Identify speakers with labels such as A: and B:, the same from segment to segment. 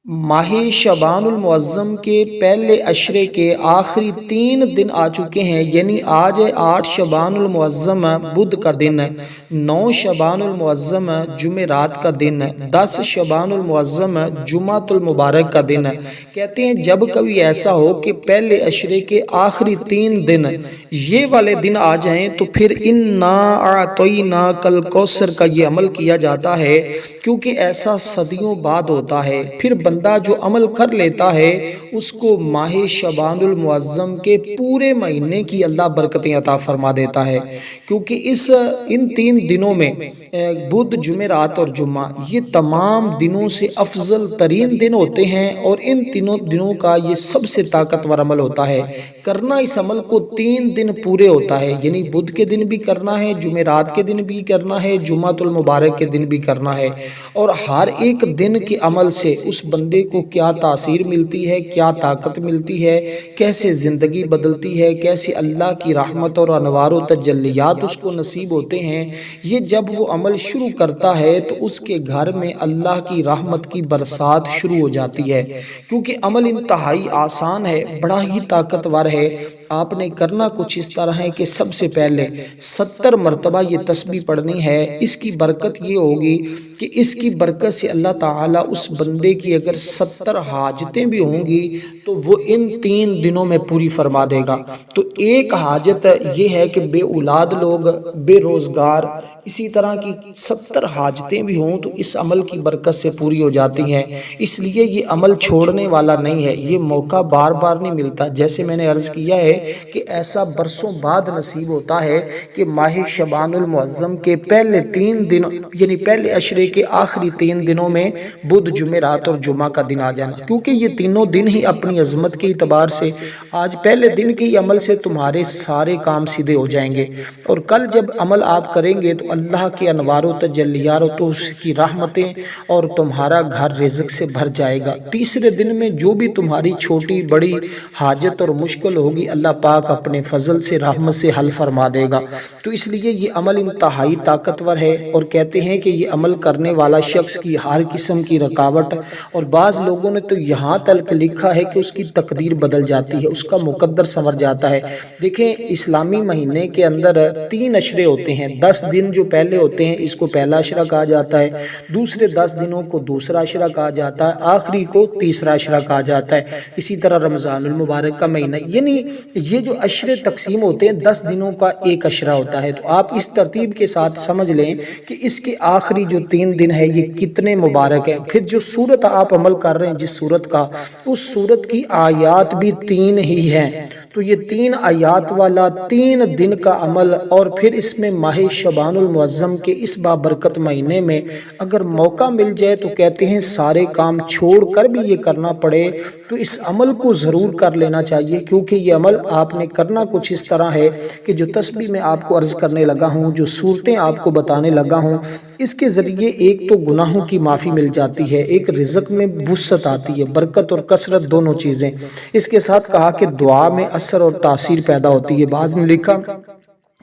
A: ماہ شعبان المعظم کے پہلے عشرے کے آخری 3 دن آ چکے ہیں، یعنی آج ہے 8 شعبان المعظم بدھ کا دن، 9 شعبان المعظم جمعرات کا دن، 10 شعبان المعظم جمعۃ المبارک کا دن۔ کہتے ہیں جب کبھی ایسا ہو کہ پہلے عشرے کے آخری 3 دن یہ والے دن آ جائیں تو پھر انا اعطیناک الکوثر کا یہ عمل کیا جاتا ہے، کیونکہ ایسا صدیوں بعد ہوتا ہے۔ پھر بندہ جو عمل کر لیتا ہے اس کو ماہ شعبان المعظم کے پورے مہینے کی اللہ برکتیں عطا فرما دیتا ہے، کیونکہ ان 3 دنوں میں بدھ، جمعرات اور جمعہ یہ تمام دنوں سے افضل ترین دن ہوتے ہیں، اور ان تینوں دنوں کا یہ سب سے طاقتور عمل ہوتا ہے۔ کرنا اس عمل کو 3 دن پورے ہوتا ہے، یعنی بدھ کے دن بھی کرنا ہے، جمعرات کے دن بھی کرنا ہے، جمعۃ المبارک کے دن بھی کرنا ہے، اور ہر ایک دن کے عمل سے اس بندے کو کیا تاثیر ملتی ہے، کیا طاقت ملتی ہے، کیسے زندگی بدلتی ہے، کیسے اللہ کی رحمت اور انوار و تجلیات اس کو نصیب ہوتے ہیں۔ یہ جب وہ عمل شروع کرتا ہے تو اس کے گھر میں اللہ کی رحمت کی برسات شروع ہو جاتی ہے، کیونکہ عمل انتہائی آسان ہے، بڑا ہی طاقتور ہے۔ آپ نے کرنا کچھ اس طرح ہے کہ سب سے پہلے 70 مرتبہ یہ تسبیح پڑھنی ہے۔ اس کی برکت یہ ہوگی کہ اس کی برکت سے اللہ تعالیٰ اس بندے کی اگر 70 حاجتیں بھی ہوں گی تو وہ ان 3 دنوں میں پوری فرما دے گا۔ تو ایک حاجت یہ ہے کہ بے اولاد لوگ، بے روزگار، اسی طرح کی 70 حاجتیں بھی ہوں تو اس عمل کی برکت سے پوری ہو جاتی ہیں۔ اس لیے یہ عمل چھوڑنے والا نہیں ہے، یہ موقع بار بار نہیں ملتا۔ جیسے میں نے عرض کیا ہے کہ ایسا برسوں بعد نصیب ہوتا ہے کہ ماہ شعبان المعظم کے پہلے 3 دن، یعنی پہلے عشرے کے آخری 3 دنوں میں بدھ، جمعرات اور جمعہ کا دن آ جانا، کیونکہ یہ تینوں دن ہی اپنی عظمت کے اعتبار سے آج پہلے دن کے عمل سے تمہارے سارے کام سیدھے ہو جائیں گے، اور کل جب عمل آپ کریں گے تو اللہ کے انوار و تجلیات اور تو اس کی رحمتیں اور تمہارا گھر رزق سے بھر جائے گا۔ تیسرے دن میں جو بھی تمہاری چھوٹی بڑی حاجت اور مشکل ہوگی اللہ پاک اپنے فضل سے، رحمت سے حل فرما دے گا۔ تو اس لیے یہ عمل انتہائی طاقتور ہے، اور کہتے ہیں کہ یہ عمل کرنے والا شخص کی ہر قسم کی رکاوٹ، اور بعض لوگوں نے تو یہاں تک لکھا ہے کہ اس کی تقدیر بدل جاتی ہے، اس کا مقدر سنور جاتا ہے۔ دیکھیں اسلامی مہینے کے اندر 3 عشرے ہوتے ہیں، 10 دن جو پہلے ہوتے ہیں اس کو پہلا عشرہ کہا جاتا ہے، دوسرے 10 دنوں کو دوسرا عشرہ کہا جاتا ہے، آخری کو تیسرا عشرہ کہا جاتا ہے۔ اسی طرح رمضان المبارک کا مہینہ، یعنی یہ جو عشرے تقسیم ہوتے ہیں 10 دنوں کا ایک عشرہ ہوتا ہے۔ تو آپ اس ترتیب کے ساتھ سمجھ لیں کہ اس کے آخری جو 3 دن ہے یہ کتنے مبارک ہیں۔ پھر جو صورت آپ عمل کر رہے ہیں جس صورت کا، اس صورت کی آیات بھی 3 ہی ہیں، تو یہ 3 آیات والا 3 دن کا عمل، اور پھر اس میں ماہ شعبان المعظم کے اس بابرکت مہینے میں اگر موقع مل جائے تو کہتے ہیں سارے کام چھوڑ کر بھی یہ کرنا پڑے تو اس عمل کو ضرور کر لینا چاہیے، کیونکہ یہ عمل آپ نے کرنا کچھ اس طرح ہے کہ جو تسبیح میں آپ کو عرض کرنے لگا ہوں، جو صورتیں آپ کو بتانے لگا ہوں، اس کے ذریعے ایک تو گناہوں کی معافی مل جاتی ہے، ایک رزق میں وسعت آتی ہے، برکت اور کثرت دونوں چیزیں۔ اس کے ساتھ کہا کہ دعا میں اثر اور تاثیر پیدا ہوتی ہے۔ بعض نے لکھا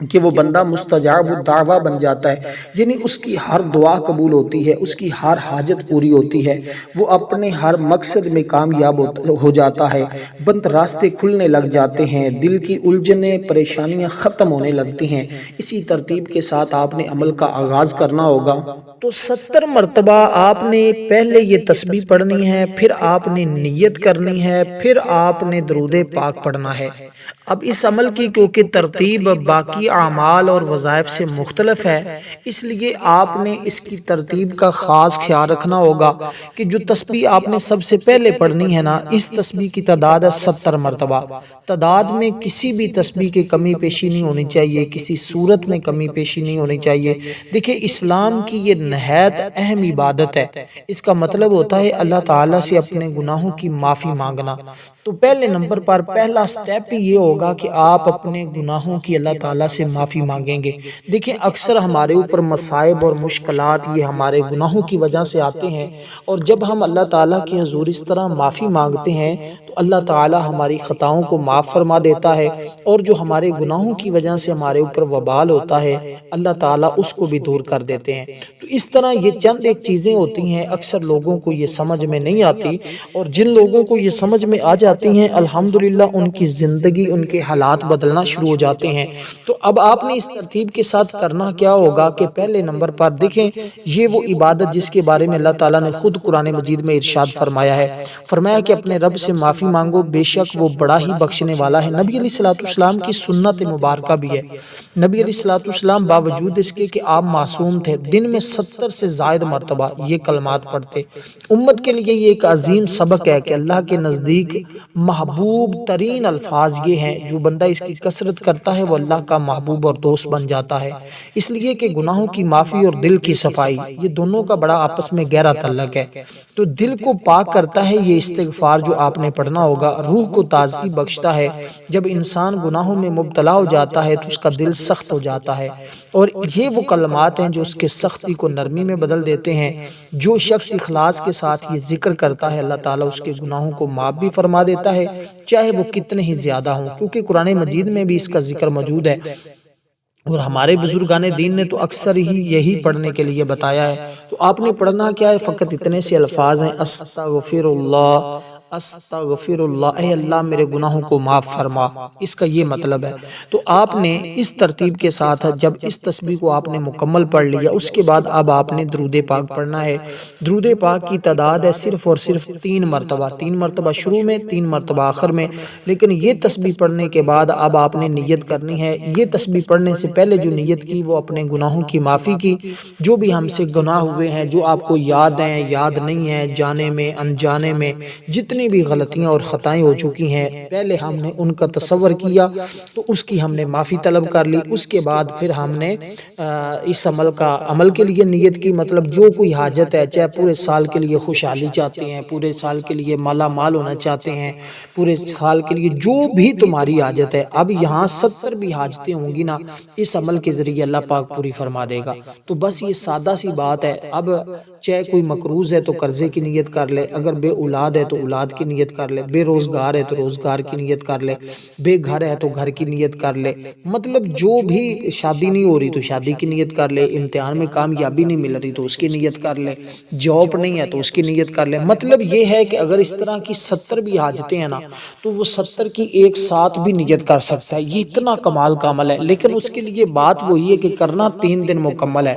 A: کہ وہ بندہ مستجاب الدعوہ بن جاتا ہے، یعنی اس کی ہر دعا قبول ہوتی ہے، اس کی ہر حاجت پوری ہوتی ہے، وہ اپنے ہر مقصد میں کامیاب ہو جاتا ہے، بند راستے کھلنے لگ جاتے ہیں، دل کی الجھنیں پریشانیاں ختم ہونے لگتی ہیں۔ اسی ترتیب کے ساتھ آپ نے عمل کا آغاز کرنا ہوگا۔ تو 70 مرتبہ آپ نے پہلے یہ تسبیح پڑھنی ہے، پھر آپ نے نیت کرنی ہے، پھر آپ نے درود پاک پڑھنا ہے۔ اب اس عمل کی کیونکہ ترتیب باقی اعمال اور وظائف سے مختلف ہے، اس لیے آپ نے اس کی ترتیب کا خاص خیال رکھنا ہوگا کہ جو تسبیح آپ نے سب سے پہلے پڑھنی ہے نا، اس تسبیح کی تعداد ہے 70 مرتبہ۔ تعداد میں کسی بھی تسبیح کی کمی پیشی نہیں ہونی چاہیے، کسی صورت میں کمی پیشی نہیں ہونی چاہیے۔ دیکھیں اسلام کی یہ نہایت اہم عبادت ہے، اس کا مطلب ہوتا ہے اللہ تعالیٰ سے اپنے گناہوں کی معافی مانگنا۔ تو پہلے نمبر پر پہلا سٹیپ ہی یہ ہوگا کہ آپ اپنے گناہوں کی اللہ تعالیٰ سے معافی مانگیں گے۔ دیکھیں اکثر ہمارے اوپر مصائب اور مشکلات یہ ہمارے گناہوں کی وجہ سے آتے ہیں، اور جب ہم اللہ تعالیٰ کے حضور اس طرح معافی مانگتے ہیں تو اللہ تعالی ہماری خطاؤں کو معاف فرما دیتا ہے، اور جو ہمارے گناہوں کی وجہ سے ہمارے اوپر وبال ہوتا ہے اللہ تعالیٰ اس کو بھی دور کر دیتے ہیں۔ تو اس طرح یہ چند ایک چیزیں ہوتی ہیں، اکثر لوگوں کو یہ سمجھ میں نہیں آتی، اور جن لوگوں کو یہ سمجھ میں آ جاتی ہیں الحمدللہ ان کی زندگی، ان کے حالات بدلنا شروع ہو جاتے ہیں۔ تو اب آپ نے اس ترتیب کے ساتھ کرنا کیا ہوگا کہ پہلے نمبر پر دیکھیں، یہ وہ عبادت جس کے بارے میں اللہ تعالیٰ نے خود قرآن مجید میں ارشاد فرمایا ہے، فرمایا کہ اپنے رب سے معافی مانگو، بے شک وہ بڑا ہی بخشنے والا ہے۔ نبی علیہ السلام کی سنت مبارکہ بھی ہے۔ نبی علیہ السلام باوجود اس کے کہ آپ معصوم تھے، دن میں 70 سے زائد مرتبہ یہ کلمات پڑھتے۔ امت کے لیے یہ ایک عظیم سبق ہے کہ اللہ کے نزدیک محبوب ترین الفاظ یہ ہیں، جو بندہ اس کی کثرت کرتا ہے وہ اللہ کا محبوب اور دوست بن جاتا ہے۔ اس لیے کہ گناہوں کی معافی اور دل کی صفائی، یہ دونوں کا بڑا آپس میں گہرا تعلق ہے۔ تو دل کو پاک کرتا ہے یہ استغفار جو آپ نے پڑھنا ہوگا، روح کو تازگی بخشتا ہے۔ جب انسان گناہوں میں مبتلا ہو جاتا ہے تو اس کا دل سخت ہو جاتا ہے، اور یہ وہ کلمات ہیں جو اس کے سختی کو نرمی میں بدل دیتے ہیں۔ جو شخص اخلاص کے ساتھ یہ ذکر کرتا ہے اللہ تعالیٰ اس کے گناہوں کو معاف بھی فرما دیتا ہے، چاہے وہ کتنے ہی زیادہ ہوں، کیونکہ قرآن مجید میں بھی اس کا ذکر موجود ہے، اور ہمارے بزرگان دین نے تو اکثر ہی یہی پڑھنے کے لیے بتایا ہے۔ تو آپ نے پڑھنا کیا ہے؟ فقط اتنے سے الفاظ ہیں، استغفر اللہ، استغفر اللہ، اے اللہ میرے گناہوں کو معاف فرما، اس کا یہ مطلب ہے۔ تو آپ نے اس ترتیب کے ساتھ جب اس تسبیح کو آپ نے مکمل پڑھ لیا، اس کے بعد اب آپ نے درود پاک پڑھنا ہے۔ درود پاک کی تعداد ہے صرف اور صرف 3 مرتبہ، 3 مرتبہ شروع میں، 3 مرتبہ آخر میں۔ لیکن یہ تسبیح پڑھنے کے بعد اب آپ نے نیت کرنی ہے۔ یہ تسبیح پڑھنے سے پہلے جو نیت کی وہ اپنے گناہوں کی معافی کی، جو بھی ہم سے گناہ ہوئے ہیں، جو آپ کو یاد ہیں، یاد نہیں ہیں، جانے میں انجانے میں جتنی بھی غلطیاں اور خطائیں ہو چکی ہیں، پہلے ہم نے ان کا تصور کیا تو اس کی ہم نے معافی طلب کر لی۔ اس کے بعد پھر ہم نے اس عمل کے لیے نیت کی، مطلب جو کوئی حاجت ہے، چاہے پورے سال کے لیے خوشحالی چاہتے ہیں، پورے سال کے لیے مالا مال ہونا چاہتے ہیں، پورے سال کے لیے جو بھی تمہاری حاجت ہے، اب یہاں 70 بھی حاجتیں ہوں گی نا، اس عمل کے ذریعے اللہ پاک پوری فرما دے گا۔ تو بس یہ سادہ سی بات ہے۔ اب چاہے کوئی مقروض ہے تو قرضے کی نیت کر لے، اگر بے اولاد ہے تو اولاد کی نیت کر لے، بے روزگار ہے تو روزگار کی نیت کر لے، بے گھر ہے تو گھر کی نیت کر لے، مطلب جو بھی شادی نہیں ہو رہی تو شادی کی نیت کر لے، امتحان میں کامیابی نہیں مل رہی تو اس کی نیت کر لے، جاب نہیں ہے تو اس کی نیت کر لے۔ مطلب یہ ہے کہ اگر اس طرح کی 70 بھی حاجتیں ہیں نا تو وہ 70 کی ایک ساتھ بھی نیت کر سکتا ہے۔ یہ اتنا کمال کا عمل ہے، لیکن اس کے لیے بات وہی ہے کہ کرنا 3 دن مکمل ہے۔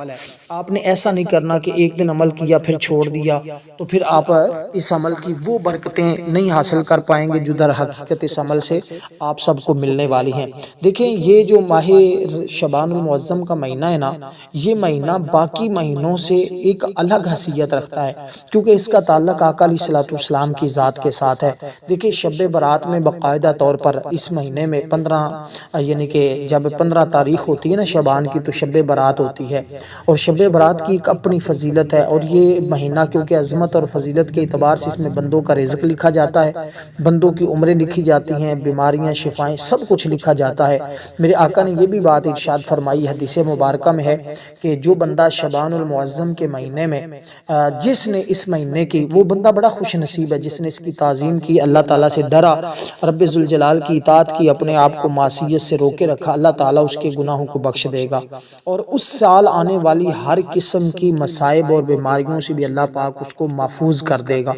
A: آپ نے ایسا نہیں کرنا کہ ایک دن عمل کیا پھر چھوڑ دیا، تو پھر آپ اس عمل کی وہ برکتیں نہیں حاصل کر پائیں گے جو در حقیقت اس عمل سے آپ سب کو ملنے والی ہیں۔ دیکھیں یہ جو ماہ شعبان المعظم کا مہینہ ہے نا، یہ مہینہ باقی مہینوں سے ایک الگ حیثیت رکھتا ہے، کیونکہ اس کا تعلق آقا علیہ الصلوۃ والسلام کی ذات کے ساتھ ہے۔ دیکھیں شب برات میں باقاعدہ طور پر اس مہینے میں 15 یعنی کہ جب 15 تاریخ ہوتی ہے نا شعبان کی تو شب برات ہوتی ہے، اور شب برات کی ایک اپنی فضیلت ہے، اور یہ مہینہ کیونکہ عظمت اور فضیلت کے اعتبار سے اس میں بندوں کا رزق لکھا جاتا ہے، بندوں کی عمریں لکھی جاتی ہیں، بیماریاں، شفائیں، سب کچھ لکھا جاتا ہے۔ میرے آقا نے یہ بھی بات ارشاد فرمائی حدیث مبارکہ میں ہے کہ جو بندہ شعبان المعظم کے مہینے میں جس نے اس مہینے کی، وہ بندہ بڑا خوش نصیب ہے جس نے اس کی تعظیم کی، اللہ تعالیٰ سے ڈرا، رب ذوالجلال کی اطاعت کی، اپنے آپ کو معصیت سے روکے رکھا، اللہ تعالیٰ اس کے گناہوں کو بخش دے گا، اور اس سال آنے والی ہر قسم کی مصائب اور بیماریوں سے بھی اللہ پاک اس کو محفوظ کر دے گا،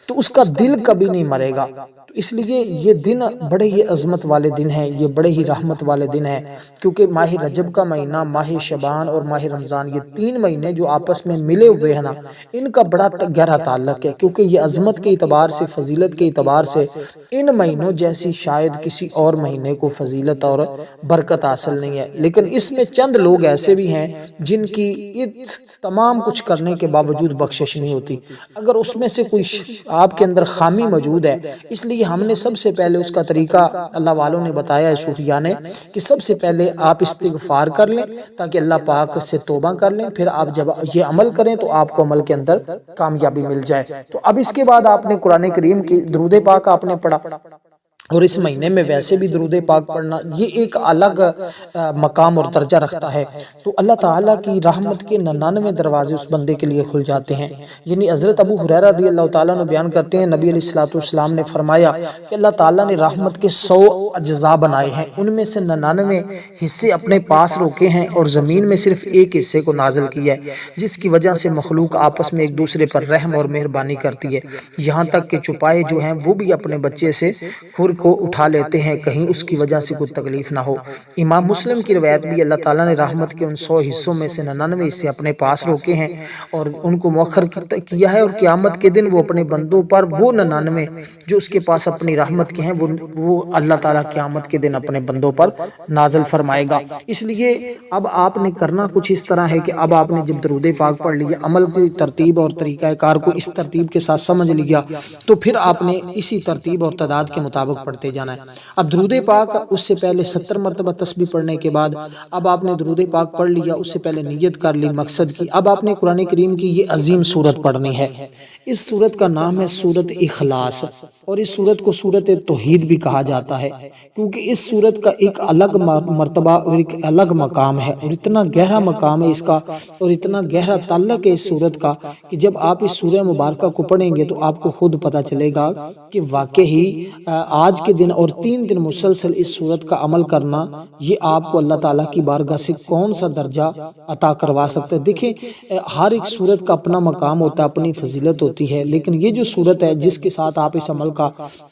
A: تو اس کا دل کبھی نہیں مرے گا۔ تو اس لیے یہ دن بڑے ہی عظمت والے دن ہیں، یہ بڑے ہی رحمت والے دن ہیں، کیونکہ ماہ رجب کا مہینہ، ماہ شعبان اور ماہ رمضان، یہ 3 مہینے جو آپس میں ملے ہوئے ہیں نا، ان کا بڑا گہرا تعلق ہے، کیونکہ یہ عظمت کے اعتبار سے، فضیلت کے اعتبار سے ان مہینوں جیسی شاید کسی اور مہینے کو فضیلت اور برکت حاصل نہیں ہے۔ لیکن اس میں چند لوگ ایسے بھی ہیں جن کی تمام کچھ کرنے کے باوجود بخشش نہیں ہوتی۔ اگر اس میں سے کوئی آپ کے اندر خامی موجود ہے، اس لیے ہم نے سب سے پہلے اس کا طریقہ اللہ والوں نے بتایا ہے، صوفیاء نے، کہ سب سے پہلے آپ استغفار کر لیں تاکہ اللہ پاک سے توبہ کر لیں، پھر آپ جب یہ عمل کریں تو آپ کو عمل کے اندر کامیابی مل جائے۔ تو اب اس کے بعد آپ نے قرآن کریم کی درود پاک آپ نے پڑھا، اور اس مہینے میں ویسے بھی درود پاک پڑھنا یہ ایک الگ مقام اور درجہ رکھتا ہے، تو اللہ تعالیٰ کی رحمت کے 99 دروازے اس بندے کے لیے کھل جاتے ہیں۔ یعنی حضرت ابو ہریرہ رضی اللہ تعالیٰ عنہ بیان کرتے ہیں، نبی علیہ السلام نے فرمایا کہ اللہ تعالیٰ نے رحمت کے 100 اجزاء بنائے ہیں، ان میں سے 99 حصے اپنے پاس روکے ہیں اور زمین میں صرف ایک حصے کو نازل کیا ہے، جس کی وجہ سے مخلوق آپس میں ایک دوسرے پر رحم اور مہربانی کرتی ہے، یہاں تک کہ چپائے جو ہیں وہ بھی اپنے بچے سے خور کو اٹھا لیتے ہیں، کہیں اس کی وجہ سے کوئی تکلیف نہ ہو۔ امام مسلم کی روایت بھی اللہ تعالیٰ نے رحمت کے ان 100 حصوں میں سے 99 حصے اپنے پاس روکے ہیں اور ان کو مؤخر کیا ہے، اور قیامت کے دن وہ اپنے بندوں پر وہ 99 جو اس کے پاس اپنی رحمت کے ہیں وہ اللہ تعالیٰ قیامت کے دن اپنے بندوں پر نازل فرمائے گا۔ اس لیے اب آپ نے کرنا کچھ اس طرح ہے کہ اب آپ نے جب درود پاک پڑھ لیا، عمل کی ترتیب اور طریقہ کار کو اس ترتیب کے ساتھ سمجھ لیا، تو پھر آپ نے اسی ترتیب اور تعداد کے مطابق پڑھتے جانا ہے۔ اب درود پاک اس سے پہلے 70 مرتبہ تسبیح پڑھنے کے بعد اب آپ نے درود پاک پڑھ لیا، اس سے پہلے نیت کر لی مقصد کی، اب آپ نے قرآن کریم کی یہ عظیم سورت پڑھنی ہے۔ اس سورت کا نام ہے سورت اخلاص، اور اس سورت کو سورت توحید بھی کہا جاتا ہے، کیونکہ اس سورت کا ایک الگ مرتبہ اور ایک الگ مقام ہے، اور اتنا گہرا مقام ہے اس کا اور اتنا گہرا تعلق ہے اس سورت کا کہ جب آپ اس سورہ مبارکہ کو پڑھیں گے تو آپ کو خود پتہ چلے گا کہ واقعی آج کے دن اور 3 دن مسلسل اس سورت کا عمل کرنا یہ آپ کو اللہ تعالیٰ کی بارگاہ سے کون سا درجہ عطا کروا سکتا ہے۔ دیکھیں ہر ایک سورت کا اپنا مقام ہوتا ہے، اپنی فضیلت ہوتی ہے، لیکن یہ جو سورت ہے جس کے ساتھ آپ اس عمل کا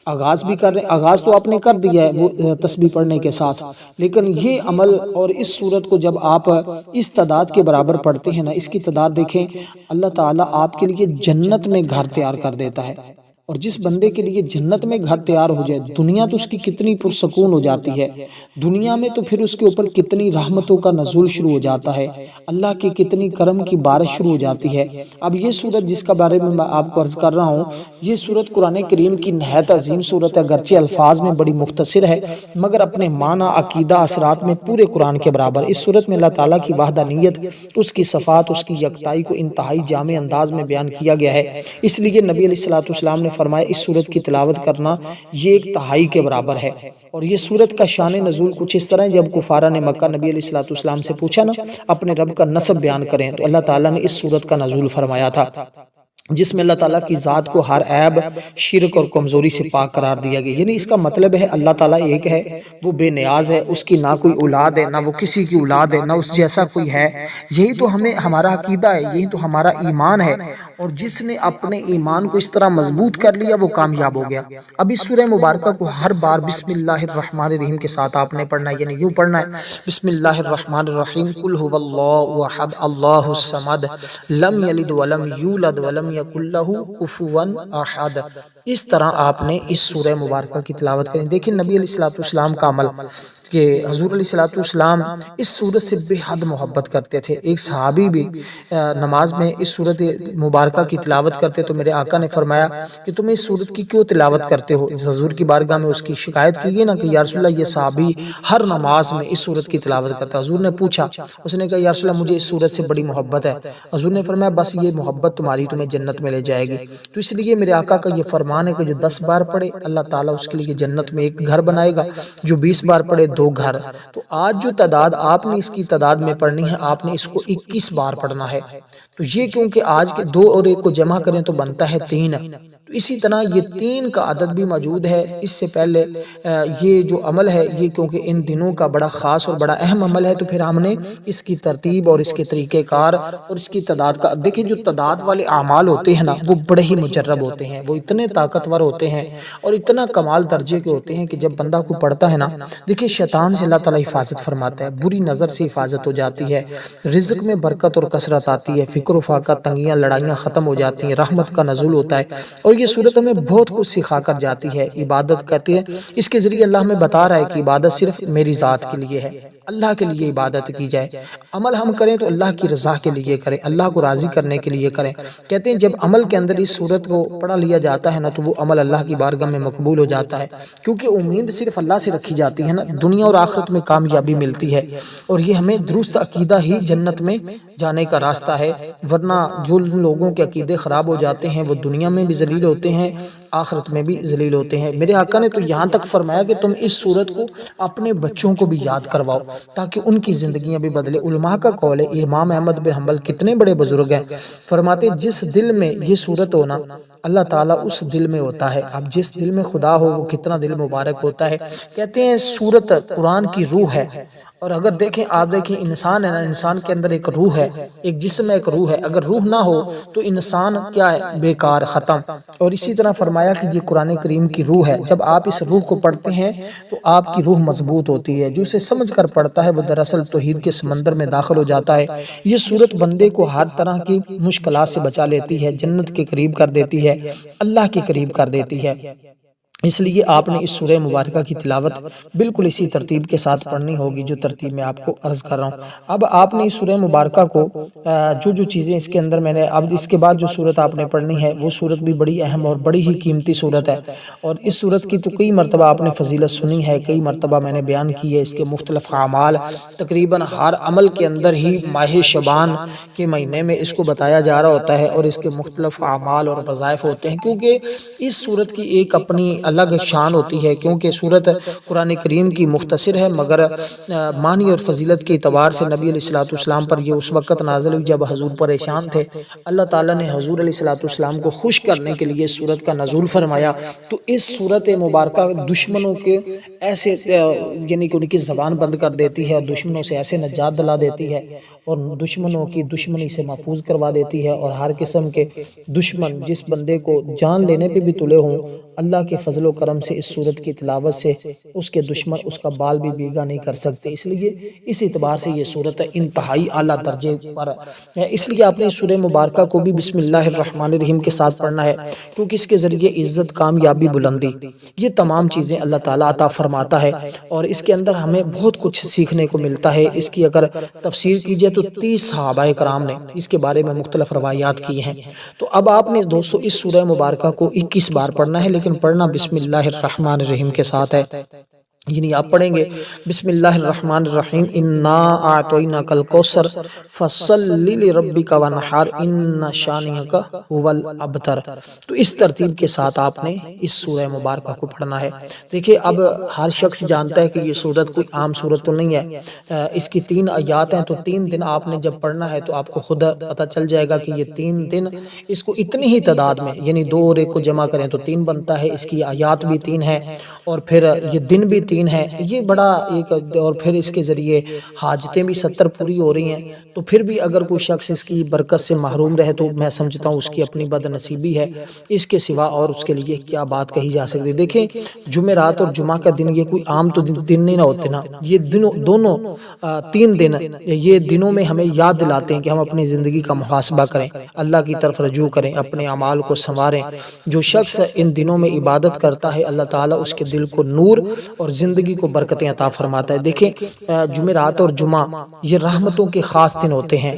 A: آغاز بھی کر رہے ہیں، آغاز تو آپ نے کر دیا ہے وہ تسبیح پڑھنے کے ساتھ، لیکن یہ عمل اور اس سورت کو جب آپ اس تعداد کے برابر پڑھتے ہیں نا، اس کی تعداد دیکھیں، اللہ تعالیٰ آپ کے لیے جنت میں گھر تیار کر دیتا ہے۔ اور جس بندے کے لیے جنت میں گھر تیار ہو جائے، دنیا تو اس کی کتنی پرسکون ہو جاتی ہے، دنیا میں تو پھر اس کے اوپر کتنی رحمتوں کا نزول شروع ہو جاتا ہے، اللہ کی کتنی کرم کی بارش شروع ہو جاتی ہے۔ اب یہ سورت جس کا بارے میں آپ کو عرض کر رہا ہوں، یہ سورت قرآن کریم کی نہایت عظیم سورت ہے، اگرچہ الفاظ میں بڑی مختصر ہے مگر اپنے معنی، عقیدہ، اثرات میں پورے قرآن کے برابر۔ اس سورت میں اللہ تعالیٰ کی وحدانیت، اس کی صفات، اس کی یکتائی کو انتہائی جامع انداز میں بیان کیا گیا ہے، اس لیے نبی علیہ السلام نے فرمایا اس سورت کی تلاوت کرنا یہ ایک تہائی کے برابر ہے۔ اور یہ سورت کا شان نزول کچھ اس طرح ہے، جب کفارہ نے مکہ نبی علیہ السلام سے پوچھا نا اپنے رب کا نسب بیان کریں، تو اللہ تعالیٰ نے اس سورت کا نزول فرمایا تھا جس میں اللہ تعالیٰ کی ذات کو ہر عیب، شرک اور کمزوری سے پاک قرار دیا گیا۔ یعنی اس کا مطلب ہے اللہ تعالیٰ ایک ہے، وہ بے نیاز ہے، اس کی نہ کوئی اولاد ہے، نہ وہ کسی کی اولاد ہے، نہ اس جیسا کوئی ہے۔ یہی تو ہمارا عقیدہ ہے، یہی تو ہمارا ایمان ہے، اور جس نے اپنے ایمان کو اس طرح مضبوط کر لیا وہ کامیاب ہو گیا۔ اب اس سورہ مبارکہ کو ہر بار بسم اللہ الرحمن الرحیم کے ساتھ آپ نے پڑھنا ہے، یعنی یوں پڑھنا ہے، بسم اللہ الرحمن الرحیم، قل هو اللہ احد اللہ الصمد لم یلد ولم یولد ولم یکن لہ کفوا احد۔ اس طرح آپ نے اس سورہ مبارکہ کی تلاوت کریں۔ دیکھیں نبی علیہ السلام کا عمل کہ حضور علیہ السلام اس سورت سے بے حد محبت کرتے تھے۔ ایک صحابی بھی نماز میں اس سورت مبارکہ کی تلاوت کرتے تو میرے آقا نے فرمایا کہ تم اس سورت کی کیوں تلاوت کرتے ہو؟ حضور کی بارگاہ میں اس کی شکایت کی نا کہ یا رسول اللہ یہ صحابی ہر نماز میں اس سورت کی تلاوت کرتا ہے۔ حضور نے پوچھا، اس نے کہا یا رسول اللہ مجھے اس سورت سے بڑی محبت ہے۔ حضور نے فرمایا بس یہ محبت تمہاری تمہیں جنت میں لے جائے گی۔ تو اس لیے میرے آقا کا یہ فرمان ہے کہ جو 10 بار پڑھے اللہ تعالیٰ اس کے لیے جنت میں ایک گھر بنائے گا، جو 20 بار پڑھے 2 گھر۔ تو آج جو تعداد آپ نے اس کی تعداد میں پڑھنی ہے، آپ نے اس کو 21 بار پڑھنا ہے۔ تو یہ کیونکہ آج کے 2 اور 1 کو جمع کریں تو بنتا ہے 3۔ تو اسی طرح یہ 3 کا عدد بھی موجود ہے۔ اس سے پہلے یہ جو عمل ہے یہ کیونکہ ان دنوں کا بڑا خاص اور بڑا اہم عمل ہے، تو پھر ہم نے اس کی ترتیب اور اس کے طریقہ کار اور اس کی تعداد کا دیکھیں، جو تعداد والے اعمال ہوتے ہیں نا وہ بڑے ہی مجرب ہوتے ہیں، وہ اتنے طاقتور ہوتے ہیں اور اتنا کمال درجے کے ہوتے ہیں کہ جب بندہ کو پڑھتا ہے نا، دیکھیں شیطان سے اللہ تعالیٰ حفاظت فرماتا ہے، بری نظر سے حفاظت ہو جاتی ہے، رزق میں برکت اور کثرت آتی ہے، فکر و فاقہ، تنگیاں، لڑائیاں ختم ہو جاتی ہیں، رحمت کا نزول ہوتا ہے، اور یہ صورت ہمیں بہت کچھ سکھا کر جاتی ہے۔ عبادت کرتی ہے، اس کے ذریعے اللہ ہمیں بتا رہا ہے کہ عبادت صرف میری ذات کے لیے ہے، اللہ کے لیے عبادت کی جائے، عمل ہم کریں تو اللہ کی رضا کے لیے کریں، اللہ کو راضی کرنے کے لیے کریں۔ کہتے ہیں جب عمل کے اندر اس صورت کو پڑھا لیا جاتا ہے نا تو وہ عمل اللہ کی بارگاہ میں مقبول ہو جاتا ہے، کیونکہ امید صرف اللہ سے رکھی جاتی ہے نا، دنیا اور آخرت میں کامیابی ملتی ہے، اور یہ ہمیں درست عقیدہ ہی جنت میں جانے کا راستہ ہے، ورنہ جو لوگوں کے عقیدے خراب ہو جاتے ہیں وہ دنیا میں بھی ذلیل ہوتے ہیں، آخرت میں بھی ذلیل ہوتے ہیں۔ میرے آقا نے تو یہاں تک فرمایا کہ تم اس صورت کو اپنے بچوں کو بھی یاد کرواؤ تاکہ ان کی زندگیاں بھی بدلے۔ علماء کا قول ہے، امام احمد بن حنبل کتنے بڑے بزرگ ہیں، فرماتے جس دل میں یہ صورت ہونا اللہ تعالیٰ اس دل میں ہوتا ہے۔ اب جس دل میں خدا ہو وہ کتنا دل مبارک ہوتا ہے۔ کہتے ہیں سورت قرآن کی روح ہے، اور اگر دیکھیں آپ دیکھیں انسان ہے نا، انسان کے اندر ایک روح ہے، ایک جسم ہے، ایک روح ہے، اگر روح نہ ہو تو انسان کیا ہے، بیکار، ختم۔ اور اسی طرح فرمایا کہ یہ قرآن کریم کی روح ہے، جب آپ اس روح کو پڑھتے ہیں تو آپ کی روح مضبوط ہوتی ہے، جو اسے سمجھ کر پڑھتا ہے وہ دراصل توحید کے سمندر میں داخل ہو جاتا ہے۔ یہ سورت بندے کو ہر طرح کی مشکلات سے بچا لیتی ہے، جنت کے قریب کر دیتی ہے، اللہ کے قریب کر دیتی ہے۔ اس لیے آپ نے اس سورہ مبارکہ کی تلاوت بالکل اسی ترتیب کے ساتھ پڑھنی ہوگی جو ترتیب میں آپ کو عرض کر رہا ہوں۔ اب آپ نے اس سورہ مبارکہ کو جو چیزیں اس کے اندر میں نے اب اس کے بعد جو سورت آپ نے پڑھنی ہے وہ سورت بھی بڑی اہم اور بڑی ہی قیمتی سورت ہے، اور اس سورت کی تو کئی مرتبہ آپ نے فضیلت سنی ہے، کئی مرتبہ میں نے بیان کی ہے۔ اس کے مختلف اعمال تقریباً ہر عمل کے اندر ہی ماہ شعبان کے مہینے میں اس کو بتایا جا رہا ہوتا ہے، اور اس کے مختلف اعمال اور وظائف ہوتے ہیں، کیونکہ اس سورت کی ایک اپنی الگ شان ہوتی ہے، کیونکہ سورت قرآن کریم کی مختصر ہے، مگر معنی اور فضیلت کے اعتبار سے نبی علیہ السلام پر یہ اس وقت نازل ہوئی جب حضور پریشان تھے۔ اللہ تعالیٰ نے حضور علیہ السلام کو خوش کرنے کے لیے سورت کا نزول فرمایا، تو اس سورت مبارکہ دشمنوں کے ایسے یعنی کہ ان کی زبان بند کر دیتی ہے، اور دشمنوں سے ایسے نجات دلا دیتی ہے، اور دشمنوں کی دشمنی سے محفوظ کروا دیتی ہے، اور ہر قسم کے دشمن جس بندے کو جان لینے پہ بھی تلے ہوں، اللہ کے فضل و کرم سے اس سورت کی تلاوت سے اس کے دشمن اس کا بال بھی بیگا نہیں کر سکتے۔ اس لیے اس اعتبار سے یہ سورت انتہائی اعلیٰ درجے پر ہے، اس لیے آپ نے اس سورہ مبارکہ کو بھی بسم اللہ الرحمن الرحیم کے ساتھ پڑھنا ہے، کیونکہ اس کے ذریعے عزت، کامیابی، بلندی، یہ تمام چیزیں اللہ تعالیٰ عطا فرماتا ہے، اور اس کے اندر ہمیں بہت کچھ سیکھنے کو ملتا ہے۔ اس کی اگر تفسیر کیجئے تو 30 صحابہ کرام نے اس کے بارے میں مختلف روایات کی ہیں۔ تو اب آپ نے دوستو اس سورہ مبارکہ کو 21 بار پڑھنا ہے، لیکن پڑھنا بسم اللہ الرحمن الرحیم کے ساتھ ہے، یعنی آپ پڑھیں گے بسم اللہ الرحمن الرحیم، انا اعطیناک الکوثر فصلی لربک وانحر ان شانئک ھو الابتر۔ تو اس ترتیب کے ساتھ آپ نے اس سورہ مبارکہ کو پڑھنا ہے۔ دیکھیں اب ہر شخص جانتا ہے کہ یہ سورت کوئی عام سورت تو نہیں ہے، اس کی 3 آیات ہیں، تو 3 دن آپ نے جب پڑھنا ہے تو آپ کو خود پتہ چل جائے گا کہ یہ 3 دن اس کو اتنی ہی تعداد میں، یعنی 2 اور 1 کو جمع کریں تو 3 بنتا ہے، اس کی آیات بھی 3 ہیں، اور پھر یہ دن بھی 3 ہیں، یہ بڑا ایک، اور پھر اس کے ذریعے حاجتیں بھی 70 پوری ہو رہی ہیں۔ تو پھر بھی اگر کوئی شخص اس کی برکت سے محروم رہے تو میں سمجھتا ہوں اس کی اپنی بد نصیبی ہے، اس کے سوا اور اس کے لیے کیا بات کہی جا سکتی۔ دیکھیں جمعرات اور جمعہ کا دن یہ کوئی عام تو دن نہیں نہ ہوتے نا، یہ دونوں 3 دن یہ دنوں میں ہمیں یاد دلاتے ہیں کہ ہم اپنی زندگی کا محاسبہ کریں، اللہ کی طرف رجوع کریں، اپنے اعمال کو سنواریں۔ جو شخص ان دنوں میں عبادت کرتا ہے اللہ تعالیٰ اس کے دل کو نور اور زندگی کو برکتیں عطا فرماتا ہے۔ دیکھیں جمعرات اور جمعہ یہ رحمتوں کے خاص دن ہوتے ہیں،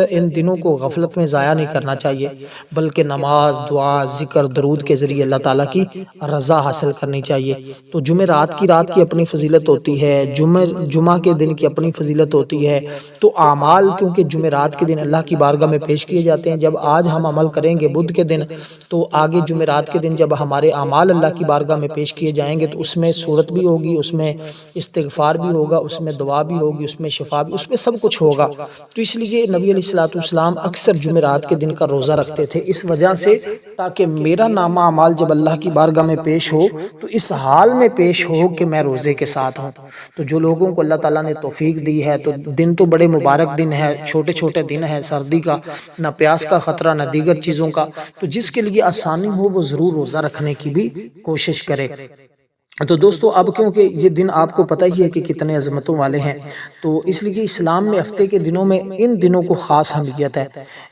A: ان دنوں کو غفلت میں ضائع نہیں کرنا چاہیے، بلکہ نماز، دعا، ذکر، درود کے ذریعے اللہ تعالیٰ کی رضا حاصل کرنی چاہیے۔ تو جمعرات کی رات کی اپنی فضیلت ہوتی ہے، جمعہ کے دن کی اپنی فضیلت ہوتی ہے۔ تو اعمال کیونکہ جمعرات کے دن اللہ کی بارگاہ میں پیش کیے جاتے ہیں، جب آج ہم عمل کریں گے بدھ کے دن، تو آگے جمعرات کے دن جب ہمارے اعمال اللہ کی بارگاہ میں پیش کیے جائیں گے تو اس میں سورت بھی ہوگی، اس میں استغفار بھی ہوگا، اس میں دعا بھی ہوگی، اس میں شفا بھی، اس میں سب کچھ ہوگا۔ تو اس لیے نبی علیہ السلام اکثر جمعرات کے دن کا روزہ رکھتے تھے، اس وجہ سے تاکہ میرا نامہ اعمال جب اللہ کی بارگاہ میں پیش ہو تو اس حال میں پیش ہو کہ میں روزے کے ساتھ ہوں۔ تو جو لوگوں کو اللہ تعالیٰ نے توفیق دی ہے، تو دن تو بڑے مبارک دن ہے، چھوٹے چھوٹے دن ہے، سردی کا نہ پیاس کا خطرہ نہ دیگر چیزوں کا، تو جس کے لیے آسانی ہو وہ ضرور روزہ رکھنے کی بھی کوشش کرے۔ تو دوستو اب کیونکہ یہ دن آپ کو پتہ ہی ہے کہ کتنے عظمتوں والے ہیں، تو اس لیے اسلام میں ہفتے کے دنوں میں ان دنوں کو خاص اہمیت ہے۔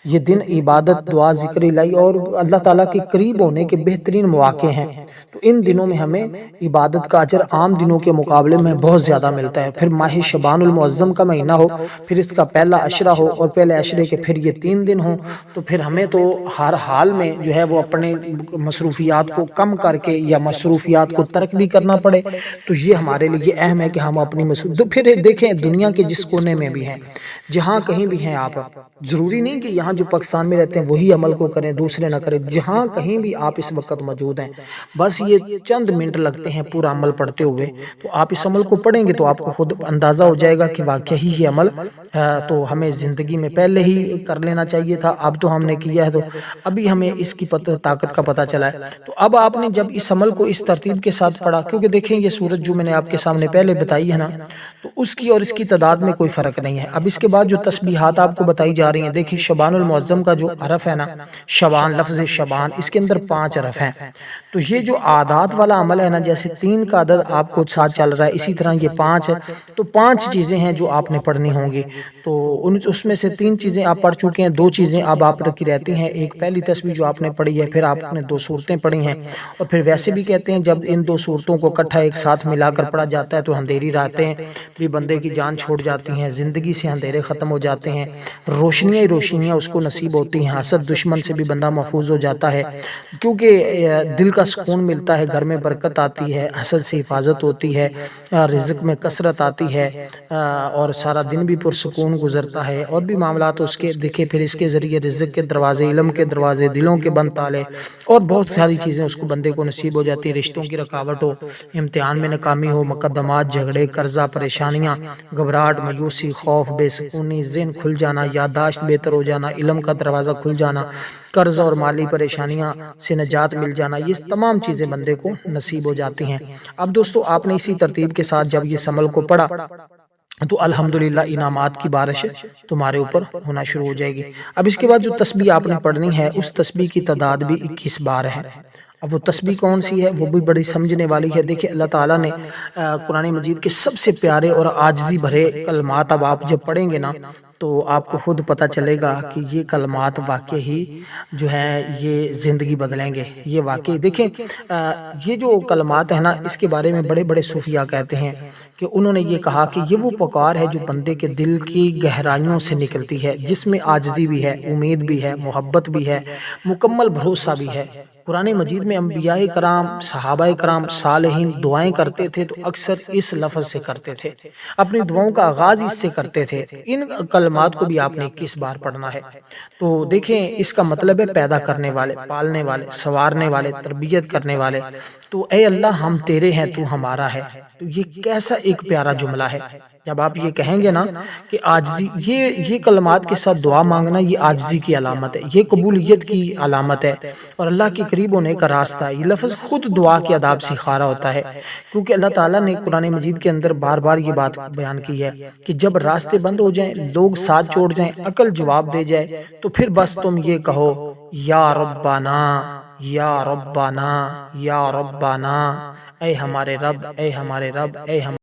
A: یہ دن عبادت، دعا، ذکر الہی اور اللہ تعالیٰ کے قریب ہونے کے بہترین مواقع ہیں۔ تو ان دنوں میں ہمیں عبادت کا اجر عام دنوں کے مقابلے میں بہت زیادہ ملتا ہے۔ پھر ماہ شعبان المعظم کا مہینہ ہو، پھر اس کا پہلا عشرہ ہو، اور پہلے عشرے کے پھر یہ 3 دن ہوں، تو پھر ہمیں تو ہر حال میں جو ہے وہ اپنے مصروفیات کو کم کر کے یا مصروفیات کو ترک بھی کرنا پڑے، تو یہ ہمارے لیے اہم ہے کہ ہم اپنی پھر دیکھیں دنیا کے جس کونے میں بھی ہیں، جہاں کہیں بھی ہیں آپ، ضروری نہیں کہ یہاں جو پاکستان میں رہتے ہیں وہی عمل کو کریں، دوسرے نہ کریں، جہاں کہیں بھی آپ اس وقت موجود ہیں، بس یہ چند منٹ لگتے ہیں پورا عمل پڑھتے ہوئے، تو آپ اس عمل کو پڑھیں گے تو آپ کو خود اندازہ ہو جائے گا کہ واقعی یہ عمل تو ہمیں زندگی میں پہلے ہی کر لینا چاہیے تھا، اب تو ہم نے کیا ہے، تو ابھی ہمیں اس کی طاقت کا پتہ چلا ہے۔ تو اب آپ نے جب اس عمل کو اس ترتیب کے ساتھ پڑھا، کیونکہ دیکھیں یہ سورج جو میں نے آپ کے سامنے پہلے بتائی ہے نا، تو اس کی اور اس کی تعداد میں کوئی فرق نہیں ہے۔ اب اس کے بعد جو تسبیحات آپ کو بتائی جا رہی ہیں، دیکھیں شبان المعظم کا جو حرف ہے نا، شبان، لفظ شبان، اس کے اندر 5 حرف ہیں، تو یہ جو عادات والا عمل ہے نا، جیسے 3 کا عدد آپ کو ساتھ چل رہا ہے، اسی طرح یہ 5 ہے، تو 5 چیزیں ہیں جو آپ نے پڑھنی ہوں گی، تو اس میں سے 3 چیزیں آپ پڑھ چکے ہیں، 2 چیزیں اب آپ کی رہتی ہیں، ایک پہلی تسبیح جو آپ نے پڑھی ہے، پھر آپ نے 2 صورتیں پڑھی ہیں، اور پھر ویسے بھی کہتے ہیں جب ان 2 صورتوں کو اکٹھا ایک ساتھ ملا کر پڑھا جاتا ہے تو اندھیری راتیں بھی بندے کی جان چھوڑ جاتی ہیں، زندگی سے اندھیرے ختم ہو جاتے ہیں، روشنیاں ہی روشنیاں اس کو نصیب ہوتی ہیں، حسد دشمن سے بھی بندہ محفوظ ہو جاتا ہے، کیونکہ دل کا سکون ملتا ہے، گھر میں برکت آتی ہے، حسد سے حفاظت ہوتی ہے، رزق میں کثرت آتی ہے، اور سارا دن بھی پرسکون گزرتا ہے، اور بھی معاملات اس کے دیکھے، پھر اس کے ذریعے رزق کے دروازے، علم کے دروازے، دلوں کے بند تالے، اور بہت ساری چیزیں اس کو بندے کو نصیب ہو جاتی ہیں، رشتوں کی رکاوٹ ہو، امتحان میں ناکامی ہو، مقدمات، جھگڑے، قرضہ، پریشانیاں، گھبراہٹ، مایوسی، خوف، بے سکونی، ذہن کھل جانا، یادداشت بہتر ہو جانا، علم کا دروازہ کھل جانا، قرض اور مالی پریشانیاں سے نجات مل جانا، یہ تمام چیزیں بندے کو نصیب ہو جاتی ہیں۔ اب دوستو آپ نے اسی ترتیب کے ساتھ جب یہ عمل کو پڑھا تو الحمدللہ انعامات کی بارش تمہارے اوپر ہونا شروع ہو جائے گی۔ اب اس کے بعد جو تسبیح آپ نے پڑھنی ہے، اس تسبیح کی تعداد بھی 21 بار ہے۔ اب وہ تسبیح کون سی ہے، وہ بھی بڑی سمجھنے والی ہے۔ دیکھیں اللہ تعالیٰ نے قرآن مجید کے سب سے پیارے اور عاجزی بھرے کلمات اب آپ جب پڑھیں گے نا تو آپ کو خود پتہ چلے گا کہ یہ کلمات واقعی جو ہیں یہ زندگی بدلیں گے۔ یہ واقعی دیکھیں یہ جو کلمات ہیں نا، اس کے بارے میں بڑے بڑے صوفیاء کہتے ہیں کہ انہوں نے یہ کہا کہ یہ وہ پکار ہے جو بندے کے دل کی گہرائیوں سے نکلتی ہے، جس میں عاجزی بھی ہے، امید بھی ہے، محبت بھی ہے، مکمل بھروسہ بھی ہے۔ قرآن مجید میں انبیاء کرام، صحابہ کرام، صالحین دعائیں کرتے تھے تو اکثر اس لفظ سے کرتے تھے، اپنی دعاؤں کا آغاز اس سے کرتے تھے۔ ان کلمات کو بھی آپ نے 21 بار پڑھنا ہے۔ تو دیکھیں اس کا مطلب ہے پیدا کرنے والے، پالنے والے، سنوارنے والے، تربیت کرنے والے، تو اے اللہ ہم تیرے ہیں، تو ہمارا ہے۔ تو یہ کیسا ایک پیارا جملہ ہے جب آپ یہ کہیں گے نا کہ عاجزی، یہ کلمات کے ساتھ دعا مانگنا یہ عاجزی کی علامت ہے، یہ قبولیت کی علامت ہے اور اللہ کے قریب ہونے کا راستہ ہے۔ یہ لفظ خود دعا کے آداب سکھا رہا ہوتا ہے، کیونکہ اللہ تعالیٰ نے قرآن مجید کے اندر بار بار یہ بات بیان کی ہے کہ جب راستے بند ہو جائیں، لوگ ساتھ چھوڑ جائیں، عقل جواب دے جائے، تو پھر بس تم یہ کہو یا ربنا یا ربنا یا ربنا، اے ہمارے رب، اے ہمارے رب، اے ہم